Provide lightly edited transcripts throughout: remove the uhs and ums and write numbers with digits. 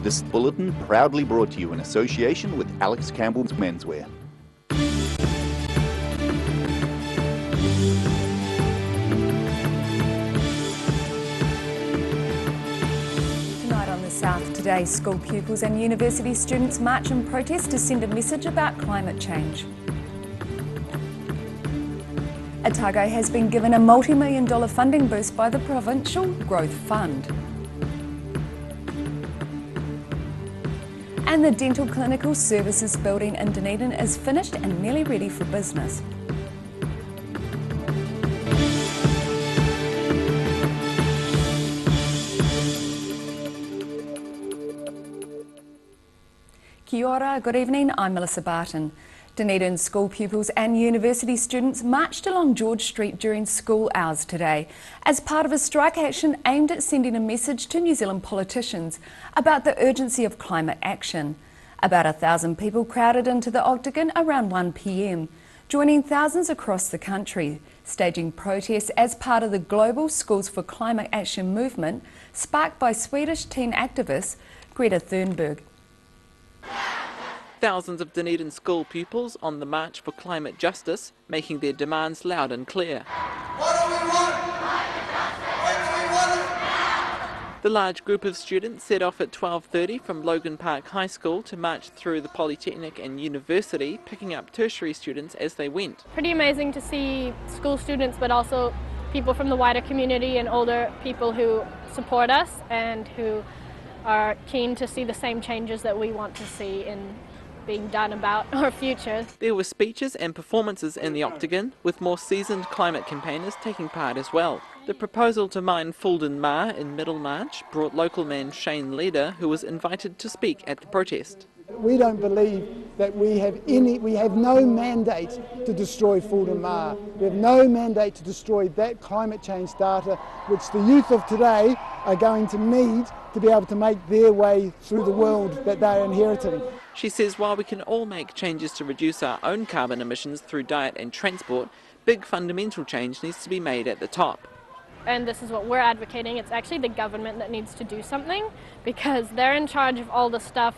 This bulletin proudly brought to you in association with Alex Campbell's Menswear. Tonight on The South Today, school pupils and university students march and protest to send a message about climate change. Otago has been given a multi-million-dollar funding boost by the Provincial Growth Fund. And the Dental Clinical Services building in Dunedin is finished and nearly ready for business. Kia ora, good evening, I'm Melissa Barton. Dunedin school pupils and university students marched along George Street during school hours today as part of a strike action aimed at sending a message to New Zealand politicians about the urgency of climate action. About 1,000 people crowded into the Octagon around 1 p.m, joining thousands across the country, staging protests as part of the global Schools for Climate Action movement sparked by Swedish teen activist Greta Thunberg. Thousands of Dunedin school pupils on the March for Climate Justice, making their demands loud and clear. What do we want? Climate justice! When do we want it? Now! The large group of students set off at 12:30 from Logan Park High School to march through the Polytechnic and University, picking up tertiary students as they went. Pretty amazing to see school students, but also people from the wider community and older people who support us and who are keen to see the same changes that we want to see in being done about our future. There were speeches and performances in the Octagon, with more seasoned climate campaigners taking part as well. The proposal to mine Fulden Maar in Middlemarch brought local man Shane Leader, who was invited to speak at the protest. We don't believe that we have no mandate to destroy Fulden Maar. We have no mandate to destroy that climate change data which the youth of today are going to need to be able to make their way through the world that they're inheriting. She says while we can all make changes to reduce our own carbon emissions through diet and transport, big fundamental change needs to be made at the top. And this is what we're advocating. It's actually the government that needs to do something because they're in charge of all the stuff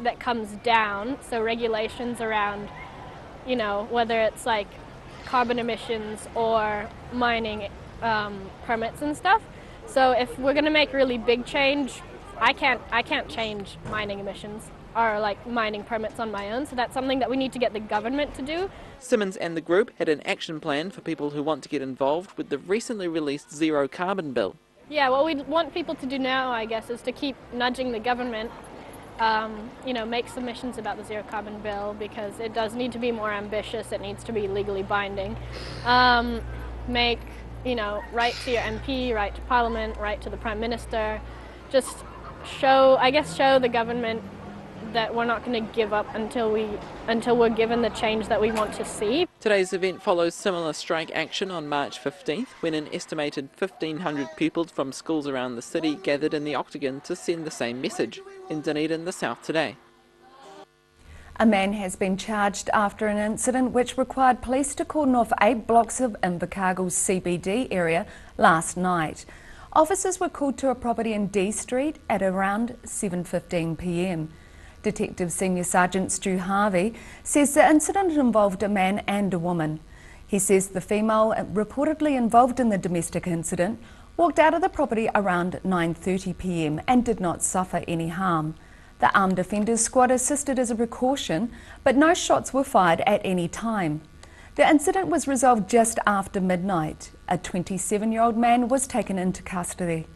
that comes down, so regulations around, you know, whether it's like carbon emissions or mining permits and stuff. So if we're going to make really big change, I can't change mining emissions or like mining permits on my own, so that's something that we need to get the government to do. Simmons and the group had an action plan for people who want to get involved with the recently released Zero Carbon Bill. Yeah, what we want people to do now, I guess, is to keep nudging the government, you know, make submissions about the Zero Carbon Bill because it does need to be more ambitious, it needs to be legally binding. Make, you know, write to your MP, write to Parliament, write to the Prime Minister, just show the government that we're not going to give up until we're given the change that we want to see. Today's event follows similar strike action on March 15th when an estimated 1,500 pupils from schools around the city gathered in the Octagon to send the same message. In Dunedin, The South Today. A man has been charged after an incident which required police to cordon off 8 blocks of Invercargill's CBD area last night. Officers were called to a property in D Street at around 7:15 p.m. Detective Senior Sergeant Stu Harvey says the incident involved a man and a woman. He says the female reportedly involved in the domestic incident walked out of the property around 9:30 p.m. and did not suffer any harm. The Armed Offenders Squad assisted as a precaution, but no shots were fired at any time. The incident was resolved just after midnight. A 27-year-old man was taken into custody.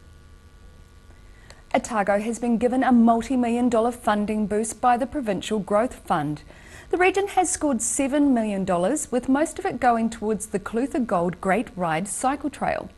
Otago has been given a multi-million-dollar funding boost by the Provincial Growth Fund. The region has scored $7 million, with most of it going towards the Clutha Gold Great Ride Cycle Trail.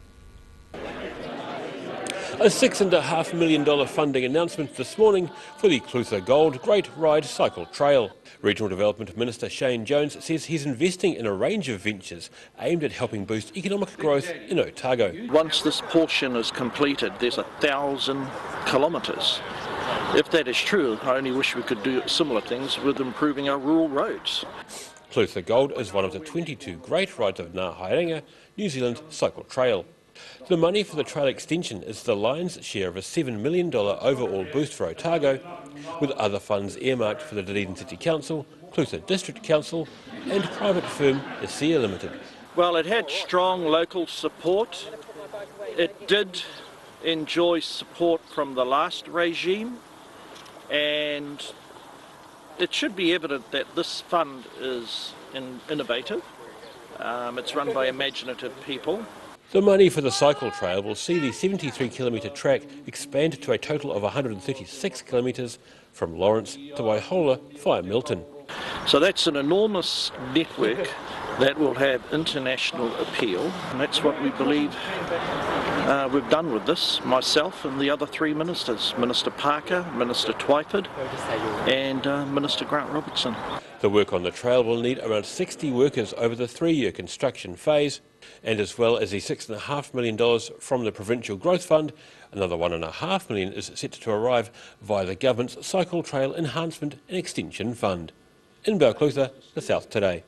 A $6.5 million funding announcement this morning for the Clutha Gold Great Ride Cycle Trail. Regional Development Minister Shane Jones says he's investing in a range of ventures aimed at helping boost economic growth in Otago. Once this portion is completed, there's 1,000 kilometres. If that is true, I only wish we could do similar things with improving our rural roads. Clutha Gold is one of the 22 great rides of Ngā Haerenga, New Zealand Cycle Trail. The money for the trail extension is the Lions' share of a $7 million overall boost for Otago, with other funds earmarked for the Dunedin City Council, Clutha District Council and private firm Isia Limited. Well, it had strong local support. It did enjoy support from the last regime, and it should be evident that this fund is innovative. It's run by imaginative people. The money for the cycle trail will see the 73-kilometre track expand to a total of 136 kilometres from Lawrence to Waihola via Milton. So that's an enormous network that will have international appeal, and that's what we believe we've done with this, myself and the other three ministers, Minister Parker, Minister Twyford and Minister Grant Robertson. The work on the trail will need around 60 workers over the 3-year construction phase, and as well as the $6.5 million from the Provincial Growth Fund, another $1.5 million is set to arrive via the government's Cycle Trail Enhancement and Extension Fund. In Balclutha, the South Today.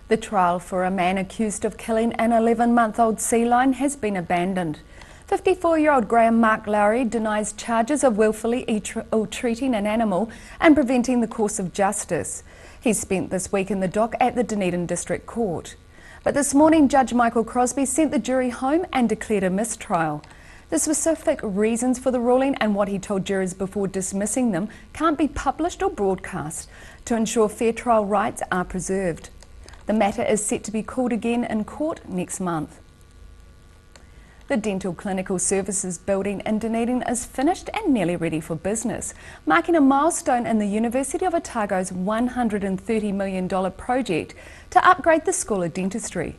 The trial for a man accused of killing an 11-month-old sea lion has been abandoned. 54-year-old Graham Mark Lowry denies charges of willfully ill-treating an animal and preventing the course of justice. He spent this week in the dock at the Dunedin District Court. But this morning, Judge Michael Crosby sent the jury home and declared a mistrial. The specific reasons for the ruling and what he told jurors before dismissing them can't be published or broadcast to ensure fair trial rights are preserved. The matter is set to be called again in court next month. The Dental Clinical Services building in Dunedin is finished and nearly ready for business, marking a milestone in the University of Otago's $130 million project to upgrade the School of Dentistry.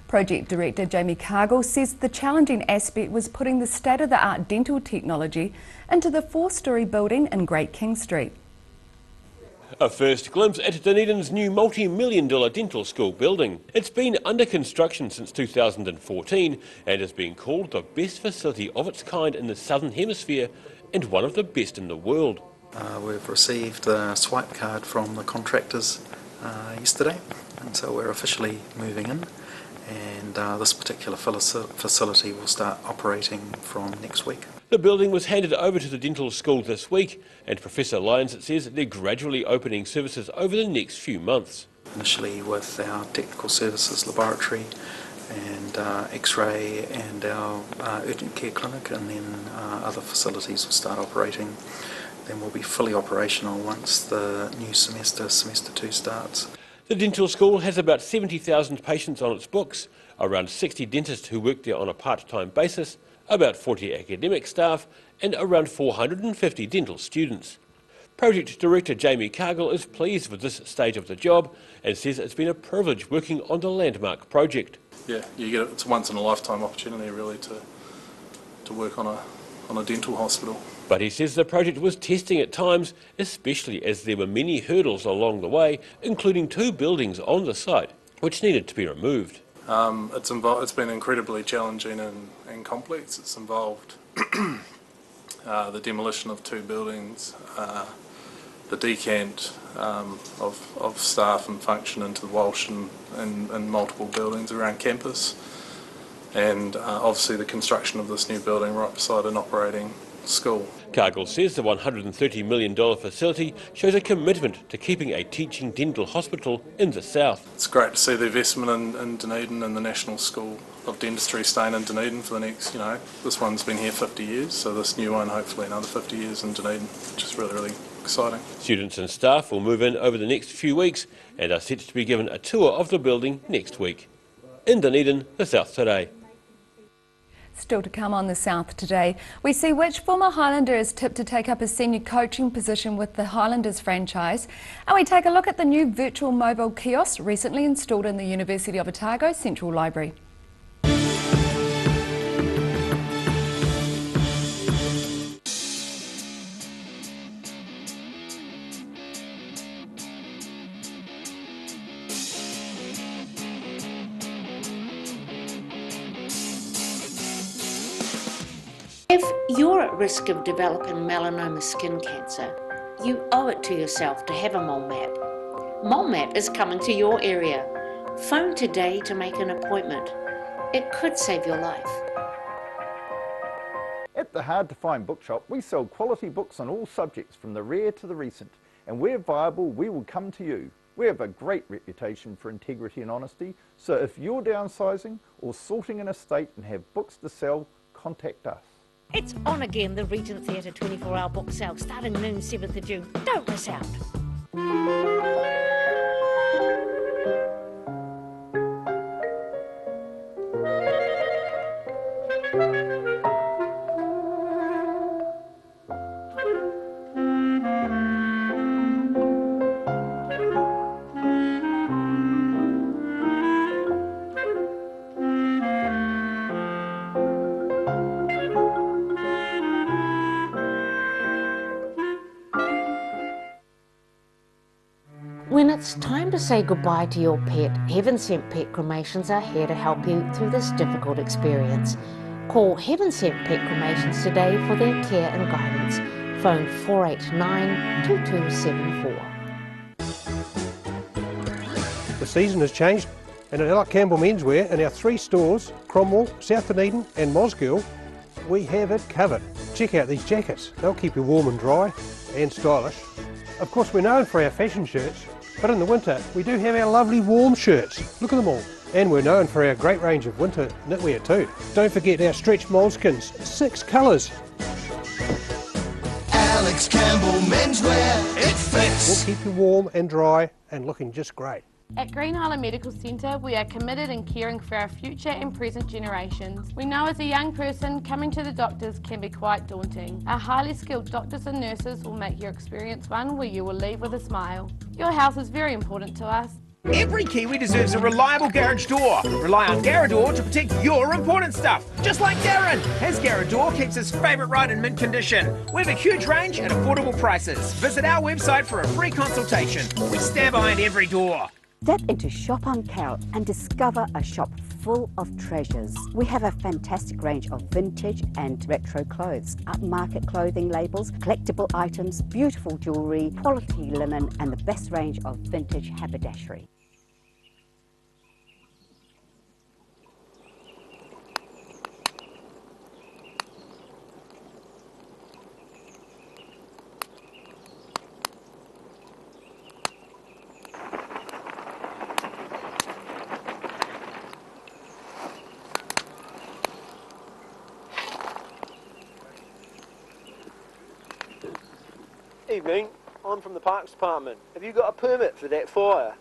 Project Director Jamie Cargill says the challenging aspect was putting the state-of-the-art dental technology into the 4-storey building in Great King Street. A first glimpse at Dunedin's new multi-million-dollar dental school building. It's been under construction since 2014 and has been called the best facility of its kind in the Southern Hemisphere and one of the best in the world. We've received a swipe card from the contractors yesterday, and so we're officially moving in, and this particular facility will start operating from next week. The building was handed over to the dental school this week, and Professor Lyons says they're gradually opening services over the next few months. Initially with our technical services laboratory and X-ray and our urgent care clinic, and then other facilities will start operating. Then we'll be fully operational once the new semester 2 starts. The dental school has about 70,000 patients on its books, around 60 dentists who work there on a part-time basis, about 40 academic staff and around 450 dental students. Project Director Jamie Cargill is pleased with this stage of the job and says it's been a privilege working on the landmark project. Yeah, it's a once-in-a-lifetime opportunity really to work on a dental hospital. But he says the project was testing at times, especially as there were many hurdles along the way, including 2 buildings on the site which needed to be removed. It's been incredibly challenging and complex. It's involved the demolition of 2 buildings, the decant of staff and function into the Walsh and multiple buildings around campus, and obviously the construction of this new building right beside an operating school. Cargill says the $130 million facility shows a commitment to keeping a teaching dental hospital in the south. It's great to see the investment in Dunedin and the National School of Dentistry staying in Dunedin for the next, this one's been here 50 years, so this new one hopefully another 50 years in Dunedin, which is really, really exciting. Students and staff will move in over the next few weeks and are set to be given a tour of the building next week. In Dunedin, the South Today. Still to come on the South Today, we see which former Highlander is tipped to take up a senior coaching position with the Highlanders franchise, and we take a look at the new virtual mobile kiosk recently installed in the University of Otago Central Library. If you're at risk of developing melanoma skin cancer, you owe it to yourself to have a mole map. Mole map is coming to your area. Phone today to make an appointment. It could save your life. At the Hard to Find Bookshop, we sell quality books on all subjects from the rare to the recent, and where viable, we will come to you. We have a great reputation for integrity and honesty, so if you're downsizing or sorting an estate and have books to sell, contact us. It's on again, the Regent Theatre 24-hour book sale, starting noon 7th of June. Don't miss out. When it's time to say goodbye to your pet, Heaven Sent Pet Cremations are here to help you through this difficult experience. Call Heaven Sent Pet Cremations today for their care and guidance. Phone 489-2274. The season has changed, and at Alec Campbell Menswear, in our 3 stores, Cromwell, South Dunedin and Mosgiel, we have it covered. Check out these jackets. They'll keep you warm and dry and stylish. Of course, we're known for our fashion shirts, but in the winter we do have our lovely warm shirts. Look at them all. And we're known for our great range of winter knitwear too. Don't forget our stretch moleskins, 6 colours. Alex Campbell Menswear, it fits. We'll keep you warm and dry and looking just great. At Green Island Medical Centre, we are committed in caring for our future and present generations. We know as a young person, coming to the doctors can be quite daunting. Our highly skilled doctors and nurses will make your experience one where you will leave with a smile. Your health is very important to us. Every Kiwi deserves a reliable garage door. Rely on Garrador to protect your important stuff. Just like Darren, his Garrador keeps his favourite ride in mint condition. We have a huge range at affordable prices. Visit our website for a free consultation. We stand behind every door. Step into Shop on Carol and discover a shop full of treasures. We have a fantastic range of vintage and retro clothes, upmarket clothing labels, collectible items, beautiful jewellery, quality linen and the best range of vintage haberdashery. Evening, I'm from the Parks Department. Have you got a permit for that fire?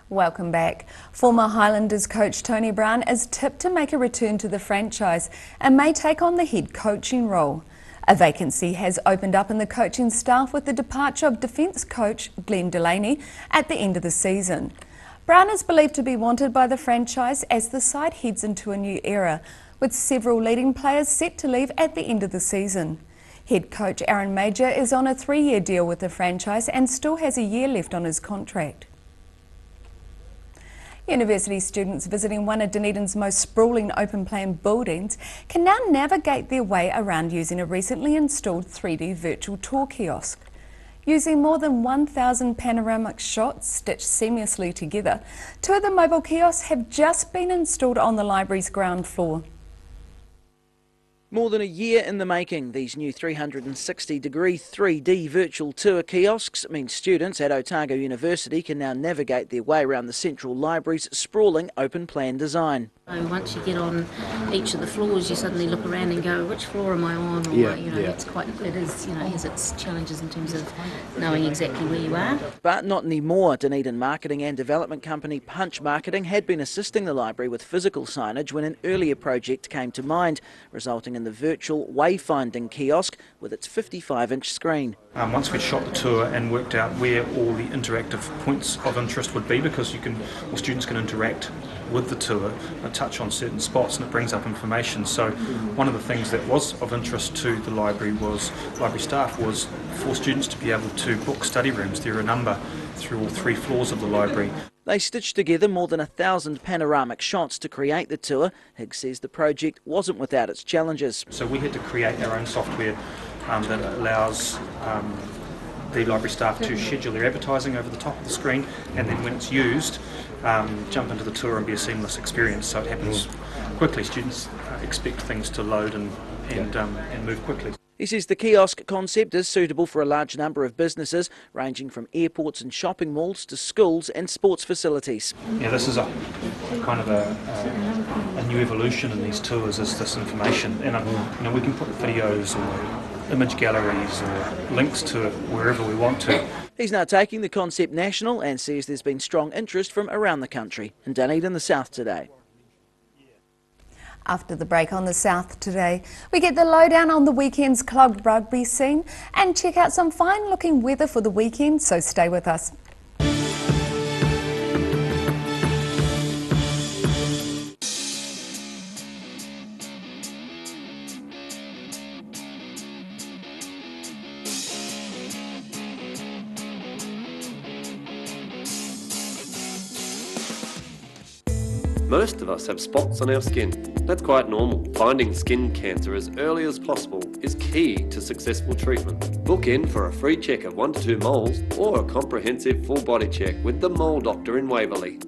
Welcome back. Former Highlanders coach Tony Brown is tipped to make a return to the franchise and may take on the head coaching role. A vacancy has opened up in the coaching staff with the departure of defence coach Glenn Delaney at the end of the season. Brown is believed to be wanted by the franchise as the side heads into a new era, with several leading players set to leave at the end of the season. Head coach Aaron Major is on a 3-year deal with the franchise and still has a year left on his contract. University students visiting one of Dunedin's most sprawling open-plan buildings can now navigate their way around using a recently installed 3D virtual tour kiosk. Using more than 1,000 panoramic shots stitched seamlessly together, 2 of the mobile kiosks have just been installed on the library's ground floor. More than a year in the making, these new 360-degree 3D virtual tour kiosks mean students at Otago University can now navigate their way around the Central Library's sprawling open-plan design. Once you get on each of the floors, you suddenly look around and go, which floor am I on? Or, it has its challenges in terms of knowing exactly where you are. But not anymore. Dunedin marketing and development company Punch Marketing had been assisting the library with physical signage when an earlier project came to mind, resulting in the virtual wayfinding kiosk with its 55-inch screen. Once we'd shot the tour and worked out where all the interactive points of interest would be, because students can interact with the tour, touch on certain spots, and it brings up information. So one of the things that was of interest to the library staff was for students to be able to book study rooms. There are a number through all 3 floors of the library. They stitched together more than 1,000 panoramic shots to create the tour. Higgs says the project wasn't without its challenges. So we had to create our own software that allows the library staff to schedule their advertising over the top of the screen, and then when it's used, jump into the tour and be a seamless experience. So it happens quickly. Students expect things to load and move quickly. He says the kiosk concept is suitable for a large number of businesses, ranging from airports and shopping malls to schools and sports facilities. Yeah, this is a kind of a new evolution in these tours, is this information, and we can put videos or image galleries or links to it wherever we want to. He's now taking the concept national and says there's been strong interest from around the country. In Dunedin, the South Today. After the break on the South Today, we get the lowdown on the weekend's club rugby scene and check out some fine looking weather for the weekend, so stay with us. Most of us have spots on our skin. That's quite normal. Finding skin cancer as early as possible is key to successful treatment. Book in for a free check of 1 to 2 moles or a comprehensive full body check with the Mole Doctor in Waverley.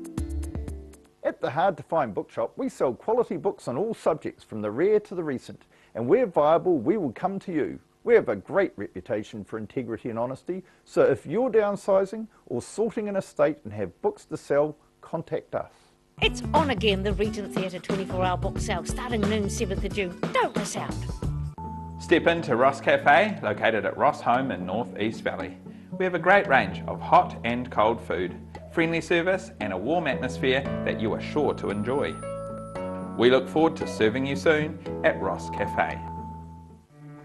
At the Hard to Find Bookshop, we sell quality books on all subjects from the rare to the recent. And where viable, we will come to you. We have a great reputation for integrity and honesty, so if you're downsizing or sorting an estate and have books to sell, contact us. It's on again, the Regent Theatre 24-hour book sale, starting noon 7th of June. Don't miss out. Step into Ross Cafe, located at Ross Home in North East Valley. We have a great range of hot and cold food, friendly service and a warm atmosphere that you are sure to enjoy. We look forward to serving you soon at Ross Cafe.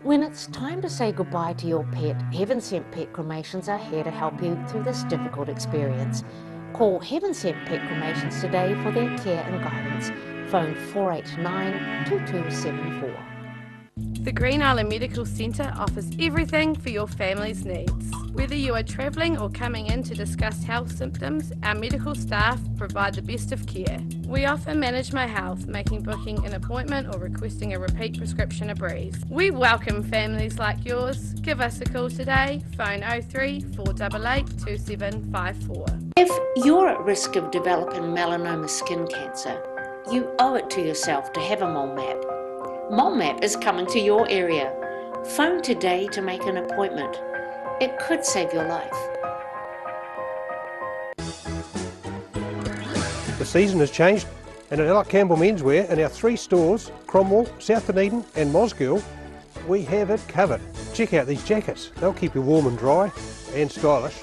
When it's time to say goodbye to your pet, Heaven Sent Pet Cremations are here to help you through this difficult experience. Call Heaven Sent Pet Cremations today for their care and guidance. Phone 489 2274. The Green Island Medical Centre offers everything for your family's needs. Whether you are travelling or coming in to discuss health symptoms, our medical staff provide the best of care. We offer Manage My Health, making booking an appointment or requesting a repeat prescription a breeze. We welcome families like yours. Give us a call today, phone 03 488 2754. If you're at risk of developing melanoma skin cancer, you owe it to yourself to have a mole map. Mole Map is coming to your area. Phone today to make an appointment. It could save your life. The season has changed, and at Alec Campbell Menswear in our 3 stores, Cromwell, South Dunedin and Mosgiel, we have it covered. Check out these jackets. They'll keep you warm and dry and stylish.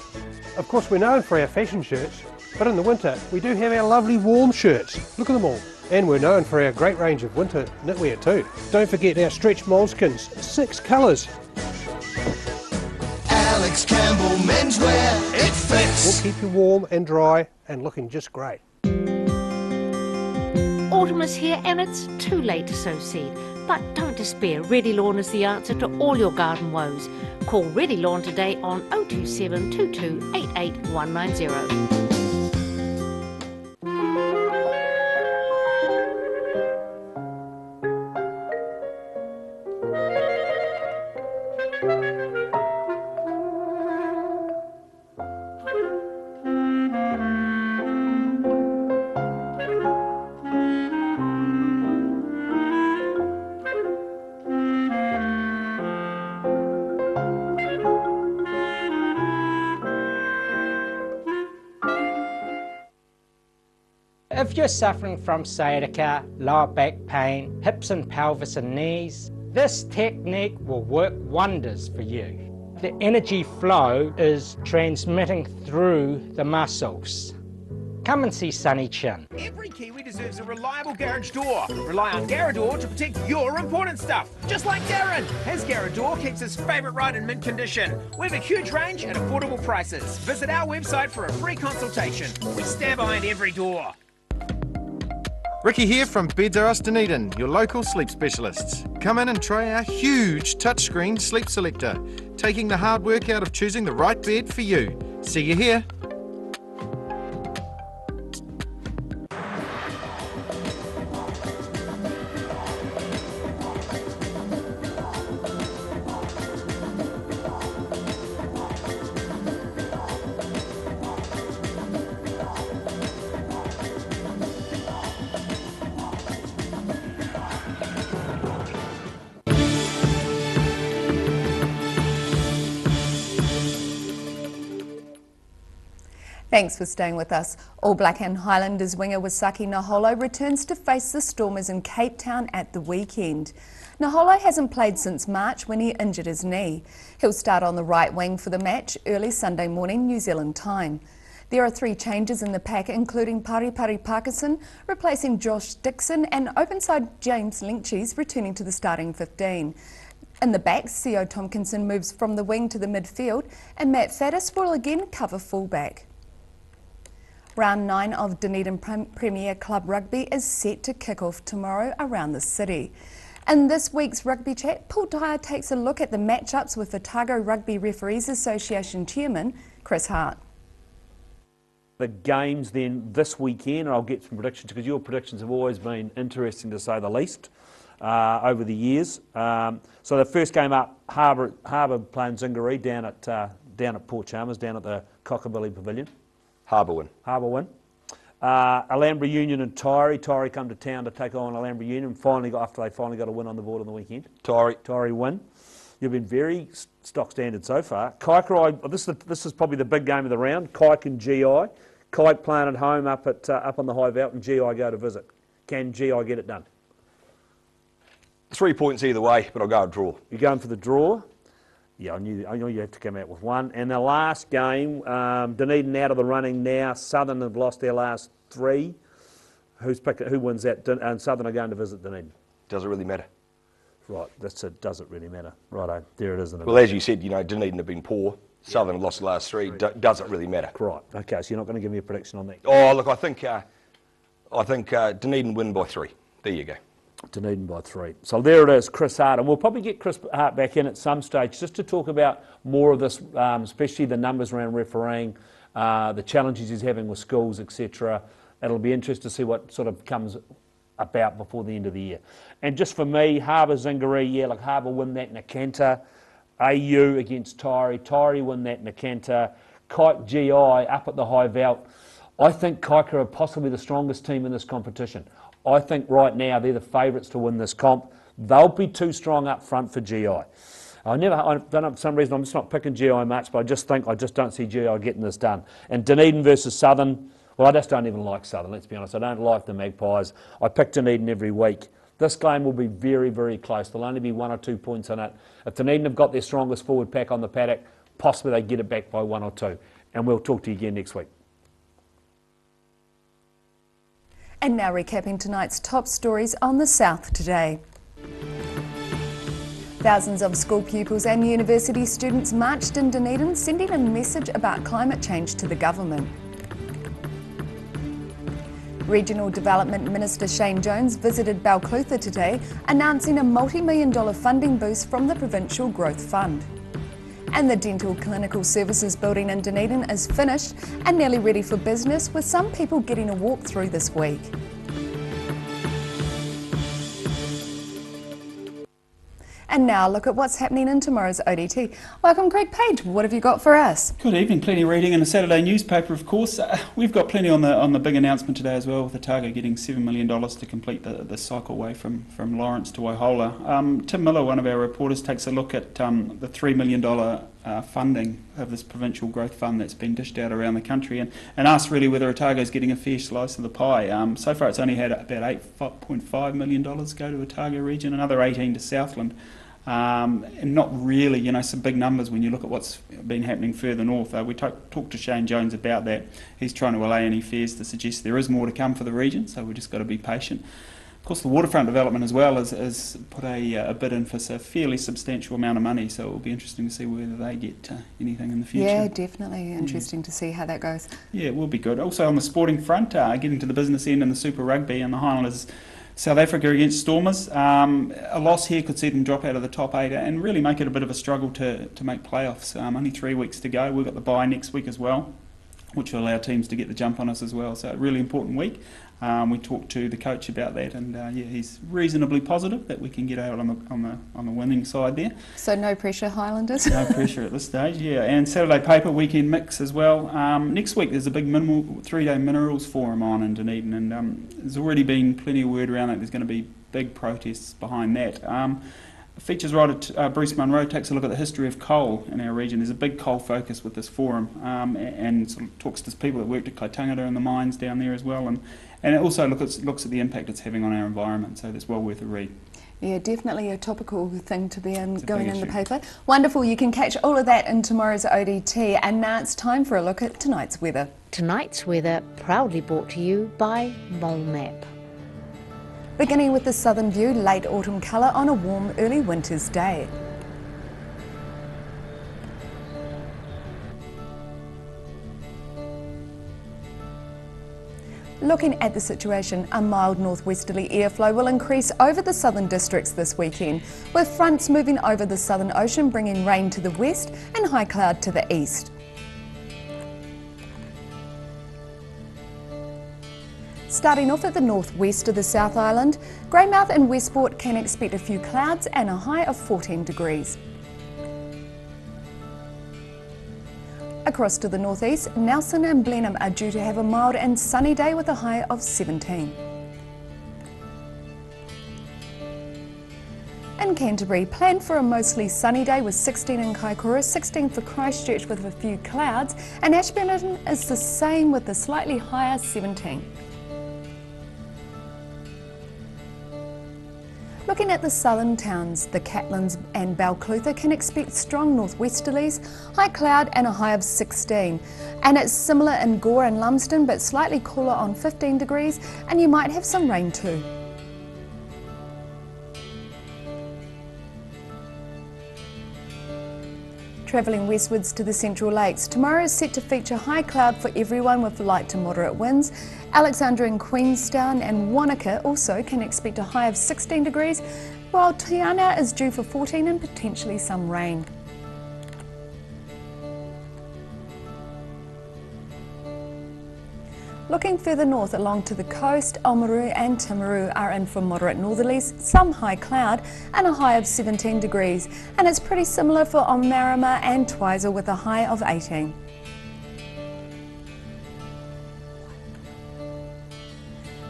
Of course, we're known for our fashion shirts, but in the winter we do have our lovely warm shirts. Look at them all. And we're known for our great range of winter knitwear too. Don't forget our stretch moleskins, 6 colours. Alex Campbell Menswear, it fits. We'll keep you warm and dry and looking just great. Autumn is here and it's too late to sow seed. But don't despair, Ready Lawn is the answer to all your garden woes. Call Ready Lawn today on 027 22 88 190. If you're suffering from sciatica, lower back pain, hips and pelvis and knees, this technique will work wonders for you. The energy flow is transmitting through the muscles. Come and see Sunny Chin. Every Kiwi deserves a reliable garage door. Rely on Garradoor to protect your important stuff. Just like Darren. His Garradoor keeps his favourite ride in mint condition. We have a huge range at affordable prices. Visit our website for a free consultation. We stand behind every door. Ricky here from Beds R Us Dunedin, your local sleep specialists. Come in and try our huge touchscreen sleep selector, taking the hard work out of choosing the right bed for you. See you here. Thanks for staying with us. All Black and Highlanders winger Wasaki Naholo returns to face the Stormers in Cape Town at the weekend. Naholo hasn't played since March when he injured his knee. He'll start on the right wing for the match early Sunday morning New Zealand time. There are 3 changes in the pack, including Paripari Parkinson replacing Josh Dixon and openside James Lynchies returning to the starting 15. In the back, Sio Tompkinson moves from the wing to the midfield and Matt Faddis will again cover fullback. Round 9 of Dunedin Premier Club Rugby is set to kick off tomorrow around the city. In this week's Rugby Chat, Paul Dyer takes a look at the matchups with Otago Rugby Referees Association Chairman Chris Hart. The games then this weekend, and I'll get some predictions because your predictions have always been interesting to say the least over the years. So the first game up, Harbour playing Zingaree down at Port Chalmers, down at the Cockabilly Pavilion. Harbour win. Harbour win. Alhambra Union and Tyree. Tyree come to town to take on Alhambra Union. After they finally got a win on the board on the weekend. Tyree win. You've been very stock standard so far. Kaikorai. This is probably the big game of the round. Kaik and GI. Kaik playing at home up on the High Veld, and GI go to visit. Can GI get it done? 3 points either way, but I'll go a draw. You're going for the draw? Yeah, I knew you had to come out with one. And the last game, Dunedin out of the running now. Southern have lost their last 3. Who wins that? And Southern are going to visit Dunedin. Does it really matter? Right, that's it. Does it really matter? Righto, there it is. Well, as you said, Dunedin have been poor. Southern have lost the last 3. Doesn't really matter. Right. Okay, so you're not going to give me a prediction on that? Oh, look, I think Dunedin win by 3. There you go. Dunedin by 3. So there it is, Chris Hart. And we'll probably get Chris Hart back in at some stage just to talk about more of this, especially the numbers around refereeing, the challenges he's having with schools, etc. It'll be interesting to see what sort of comes about before the end of the year. And just for me, Harbour Zingaree, Harbour win that Nakanta. AU against Tyree. Tyree win that Nakanta. Kaik GI up at the High Veld. I think Kaika are possibly the strongest team in this competition. I think right now they're the favourites to win this comp. They'll be too strong up front for GI. I don't know, for some reason I'm just not picking GI much, but I just don't see GI getting this done. And Dunedin versus Southern, well, I just don't even like Southern, let's be honest. I don't like the Magpies. I pick Dunedin every week. This game will be very, very close. There'll only be 1 or 2 points on it. If Dunedin have got their strongest forward pack on the paddock, possibly they get it back by 1 or 2. And we'll talk to you again next week. And now recapping tonight's top stories on the South today. Thousands of school pupils and university students marched in Dunedin, sending a message about climate change to the government. Regional Development Minister Shane Jones visited Balclutha today, announcing a multi-million-dollar funding boost from the Provincial Growth Fund. And the Dental Clinical Services building in Dunedin is finished and nearly ready for business, with some people getting a walk through this week. And now look at what's happening in tomorrow's ODT. Welcome, Greg Page. What have you got for us? Good evening. Plenty of reading in the Saturday newspaper, of course. We've got plenty on the big announcement today as well, with Otago getting $7 million to complete the cycleway from Lawrence to Waihola. Tim Miller, one of our reporters, takes a look at the $3 million funding of this Provincial Growth Fund that's been dished out around the country, and asks really whether Otago's getting a fair slice of the pie. So far it's only had about $8.5 million go to Otago region, another 18 to Southland. And not really, some big numbers when you look at what's been happening further north. We talked to Shane Jones about that. He's trying to allay any fears to suggest there is more to come for the region, so we've just got to be patient. Of course, the waterfront development as well has put a bid in for a fairly substantial amount of money, so it will be interesting to see whether they get anything in the future. Yeah, definitely interesting to see how that goes. Yeah, it will be good. Also on the sporting front, getting to the business end in the Super Rugby, and the Highlanders South Africa against Stormers. A loss here could see them drop out of the top 8 and really make it a bit of a struggle to make playoffs. Only 3 weeks to go. We've got the bye next week as well, which will allow teams to get the jump on us as well. So a really important week. We talked to the coach about that, and he's reasonably positive that we can get out on the winning side there. So no pressure, Highlanders? No pressure at this stage, yeah. And Saturday paper weekend mix as well. Next week there's a big 3-day minerals forum on in Dunedin, and there's already been plenty of word around that. There's going to be big protests behind that. Features writer Bruce Munro takes a look at the history of coal in our region. There's a big coal focus with this forum, and sort of talks to people that worked at Kaitangata in the mines down there as well, and it also looks at the impact it's having on our environment, so that's well worth a read. Yeah, definitely a topical thing to be going in the paper. Wonderful, you can catch all of that in tomorrow's ODT, and now it's time for a look at tonight's weather. Tonight's weather proudly brought to you by Mole Map. Beginning with the southern view, late autumn colour on a warm early winter's day. Looking at the situation, a mild northwesterly airflow will increase over the southern districts this weekend, with fronts moving over the southern ocean bringing rain to the west and high cloud to the east. Starting off at the northwest of the South Island, Greymouth and Westport can expect a few clouds and a high of 14 degrees. Across to the northeast, Nelson and Blenheim are due to have a mild and sunny day with a high of 17. In Canterbury, plan for a mostly sunny day with 16 in Kaikoura, 16 for Christchurch with a few clouds, and Ashburton is the same with a slightly higher 17. Looking at the southern towns, the Catlins and Balclutha can expect strong northwesterlies, high cloud and a high of 16. And it's similar in Gore and Lumsden, but slightly cooler on 15 degrees, and you might have some rain too. Travelling westwards to the Central Lakes, tomorrow is set to feature high cloud for everyone with light to moderate winds. Alexandra and Queenstown and Wanaka also can expect a high of 16 degrees, while Tiana is due for 14 and potentially some rain. Looking further north along to the coast, Oamaru and Timaru are in for moderate northerlies, some high cloud and a high of 17 degrees, and it's pretty similar for Omarama and Twizel with a high of 18.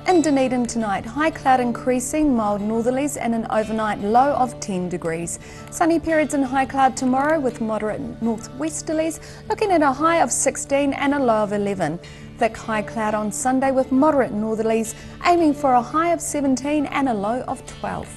In Dunedin tonight, high cloud increasing, mild northerlies and an overnight low of 10 degrees. Sunny periods and high cloud tomorrow with moderate northwesterlies, looking at a high of 16 and a low of 11. Thick high cloud on Sunday with moderate northerlies, aiming for a high of 17 and a low of 12.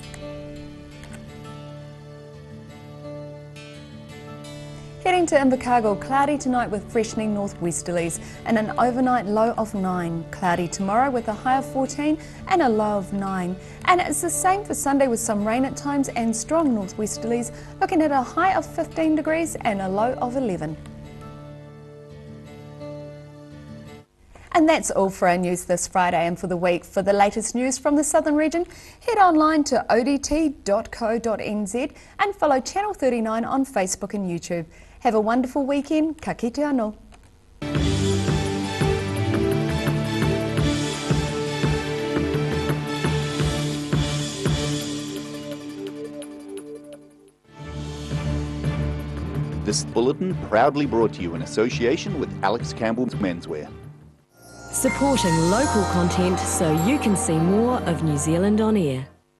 Heading to Invercargill, cloudy tonight with freshening northwesterlies and an overnight low of 9. Cloudy tomorrow with a high of 14 and a low of 9. And it's the same for Sunday with some rain at times and strong northwesterlies, looking at a high of 15 degrees and a low of 11. And that's all for our news this Friday and for the week. For the latest news from the Southern region, head online to odt.co.nz and follow Channel 39 on Facebook and YouTube. Have a wonderful weekend. Ka kite anō. This bulletin proudly brought to you in association with Alex Campbell's Menswear. Supporting local content so you can see more of New Zealand on air.